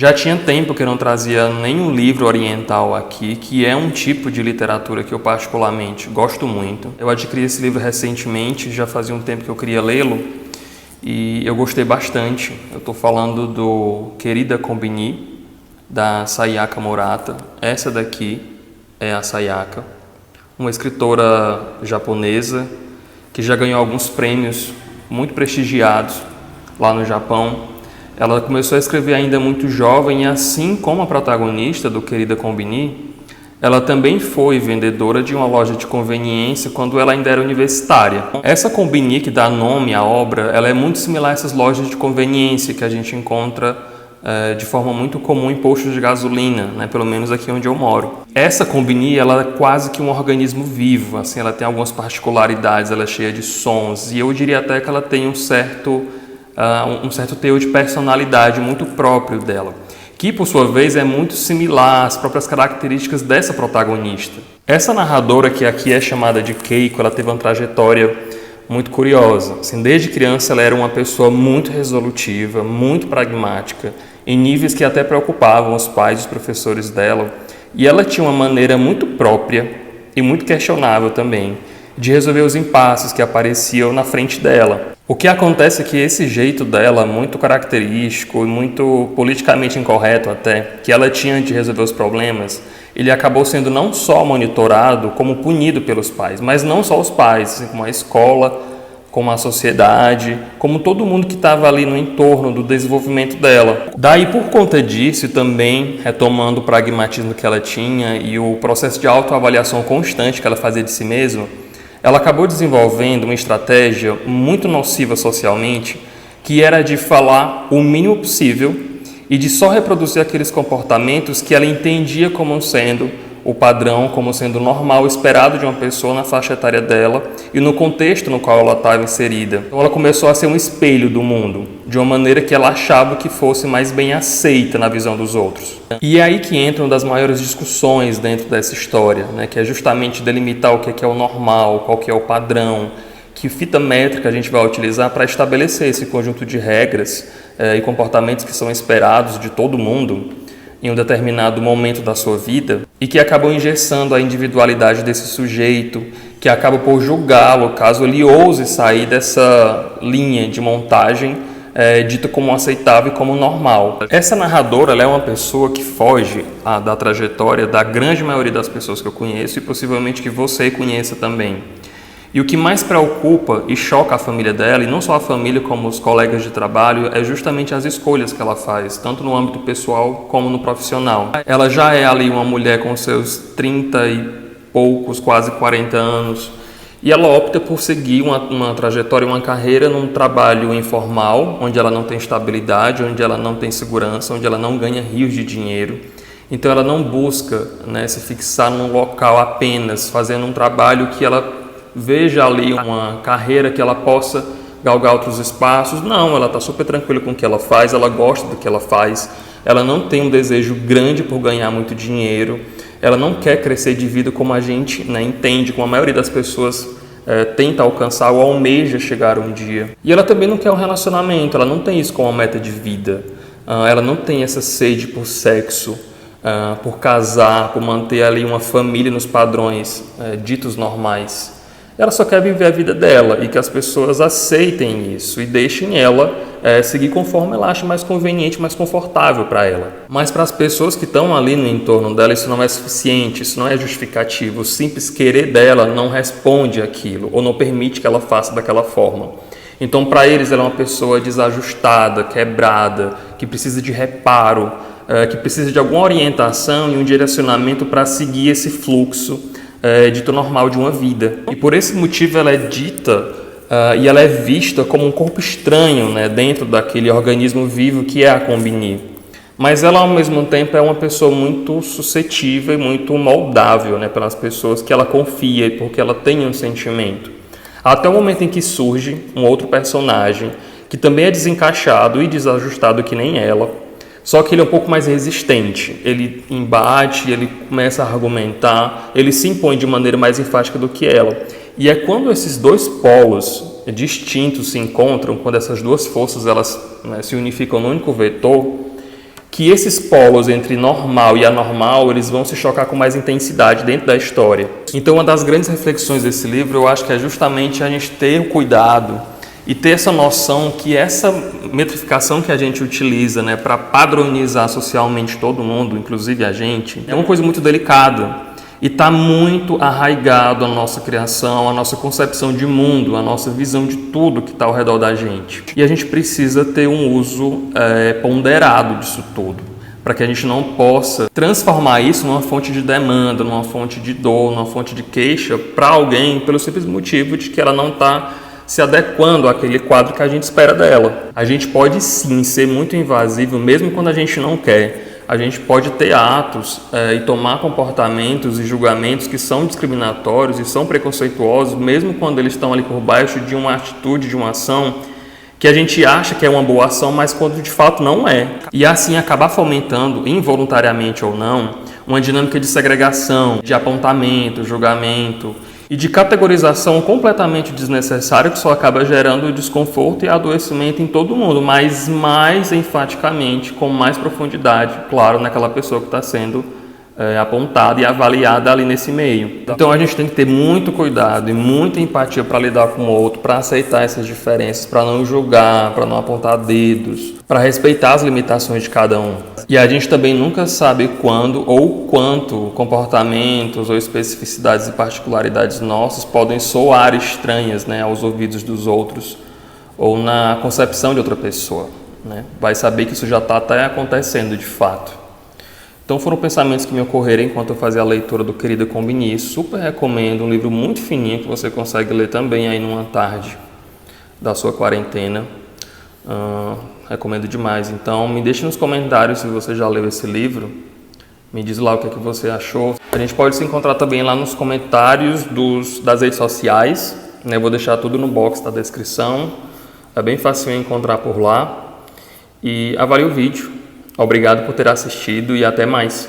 Já tinha tempo que eu não trazia nenhum livro oriental aqui, que é um tipo de literatura que eu particularmente gosto muito. Eu adquiri esse livro recentemente, já fazia um tempo que eu queria lê-lo, e eu gostei bastante. Eu estou falando do Querida Kombini, da Sayaka Murata. Essa daqui é a Sayaka, uma escritora japonesa que já ganhou alguns prêmios muito prestigiados lá no Japão. Ela começou a escrever ainda muito jovem e, assim como a protagonista do Querida Kombini, ela também foi vendedora de uma loja de conveniência quando ela ainda era universitária. Essa Kombini, que dá nome à obra, ela é muito similar a essas lojas de conveniência que a gente encontra de forma muito comum em postos de gasolina, né? Pelo menos aqui onde eu moro. Essa Kombini, ela é quase que um organismo vivo, assim, ela tem algumas particularidades, ela é cheia de sons, e eu diria até que ela tem um certo teor de personalidade muito próprio dela, que por sua vez é muito similar às próprias características dessa protagonista. Essa narradora, que aqui é chamada de Keiko, ela teve uma trajetória muito curiosa. Assim, desde criança ela era uma pessoa muito resolutiva, muito pragmática, em níveis que até preocupavam os pais e os professores dela, e ela tinha uma maneira muito própria e muito questionável também de resolver os impasses que apareciam na frente dela. O que acontece é que esse jeito dela, muito característico e muito politicamente incorreto até, que ela tinha de resolver os problemas, ele acabou sendo não só monitorado, como punido pelos pais, mas não só os pais, assim, como a escola, como a sociedade, como todo mundo que estava ali no entorno do desenvolvimento dela. Daí, por conta disso, e também retomando o pragmatismo que ela tinha e o processo de autoavaliação constante que ela fazia de si mesma, ela acabou desenvolvendo uma estratégia muito nociva socialmente, que era de falar o mínimo possível e de só reproduzir aqueles comportamentos que ela entendia como sendo o padrão, como sendo normal, esperado de uma pessoa na faixa etária dela e no contexto no qual ela estava inserida. Então ela começou a ser um espelho do mundo, de uma maneira que ela achava que fosse mais bem aceita na visão dos outros. E é aí que entra uma das maiores discussões dentro dessa história, né, que é justamente delimitar o que é o normal, qual que é o padrão, que fita métrica a gente vai utilizar para estabelecer esse conjunto de regras e comportamentos que são esperados de todo mundo em um determinado momento da sua vida e que acabam engessando a individualidade desse sujeito, que acaba por julgá-lo caso ele ouse sair dessa linha de montagem dita como aceitável e como normal. Essa narradora, ela é uma pessoa que foge da trajetória da grande maioria das pessoas que eu conheço e possivelmente que você conheça também. E o que mais preocupa e choca a família dela, e não só a família como os colegas de trabalho, é justamente as escolhas que ela faz, tanto no âmbito pessoal como no profissional. Ela já é ali uma mulher com seus 30 e poucos, quase 40 anos, e ela opta por seguir uma trajetória, uma carreira num trabalho informal, onde ela não tem estabilidade, onde ela não tem segurança, onde ela não ganha rios de dinheiro. Então ela não busca, né, se fixar num local apenas, fazendo um trabalho que ela veja ali uma carreira que ela possa galgar outros espaços. Não, ela está super tranquila com o que ela faz, ela gosta do que ela faz, ela não tem um desejo grande por ganhar muito dinheiro, ela não quer crescer de vida como a gente, né, entende, como a maioria das pessoas tenta alcançar ou almeja chegar um dia. E ela também não quer um relacionamento, ela não tem isso como uma meta de vida, ela não tem essa sede por sexo, por casar, por manter ali uma família nos padrões ditos normais. Ela só quer viver a vida dela e que as pessoas aceitem isso e deixem ela seguir conforme ela acha mais conveniente, mais confortável para ela. Mas para as pessoas que estão ali no entorno dela, isso não é suficiente, isso não é justificativo. O simples querer dela não responde àquilo ou não permite que ela faça daquela forma. Então, para eles, ela é uma pessoa desajustada, quebrada, que precisa de reparo, que precisa de alguma orientação e um direcionamento para seguir esse fluxo dito normal de uma vida. E por esse motivo ela é dita e ela é vista como um corpo estranho, né, dentro daquele organismo vivo que é a Kombini. Mas ela, ao mesmo tempo, é uma pessoa muito suscetível e muito moldável, né, pelas pessoas que ela confia e porque ela tem um sentimento. Até o momento em que surge um outro personagem que também é desencaixado e desajustado que nem ela, só que ele é um pouco mais resistente, ele embate, ele começa a argumentar, ele se impõe de maneira mais enfática do que ela. E é quando esses dois polos distintos se encontram, quando essas duas forças elas, né, se unificam num único vetor, que que esses polos entre normal e anormal, eles vão se chocar com mais intensidade dentro da história. Então, uma das grandes reflexões desse livro, eu acho que é justamente a gente ter o cuidado e ter essa noção que essa metrificação que a gente utiliza, né, para padronizar socialmente todo mundo, inclusive a gente, é uma coisa muito delicada. E está muito arraigado a nossa criação, a nossa concepção de mundo, a nossa visão de tudo que está ao redor da gente. E a gente precisa ter um uso ponderado disso tudo, para que a gente não possa transformar isso numa fonte de demanda, numa fonte de dor, numa fonte de queixa para alguém pelo simples motivo de que ela não está se adequando àquele quadro que a gente espera dela. A gente pode sim ser muito invasivo, mesmo quando a gente não quer. A gente pode ter atos e tomar comportamentos e julgamentos que são discriminatórios e são preconceituosos, mesmo quando eles estão ali por baixo de uma atitude, de uma ação que a gente acha que é uma boa ação, mas quando de fato não é. E assim acabar fomentando, involuntariamente ou não, uma dinâmica de segregação, de apontamento, julgamento e de categorização completamente desnecessária, que só acaba gerando desconforto e adoecimento em todo mundo, mas mais enfaticamente, com mais profundidade, claro, naquela pessoa que está sendo apontada e avaliada ali nesse meio. Então a gente tem que ter muito cuidado e muita empatia para lidar com o outro, para aceitar essas diferenças, para não julgar, para não apontar dedos, para respeitar as limitações de cada um. E a gente também nunca sabe quando ou quanto comportamentos ou especificidades e particularidades nossas podem soar estranhas, né, aos ouvidos dos outros ou na concepção de outra pessoa, né? Vai saber que isso já está até acontecendo de fato. Então foram pensamentos que me ocorreram enquanto eu fazia a leitura do Querida Combini. Super recomendo, um livro muito fininho que você consegue ler também aí numa tarde da sua quarentena. Recomendo demais. Então me deixe nos comentários se você já leu esse livro. Me diz lá o que é que você achou. A gente pode se encontrar também lá nos comentários das redes sociais, né? Vou deixar tudo no box da descrição. É bem fácil encontrar por lá. E avalie o vídeo. Obrigado por ter assistido e até mais.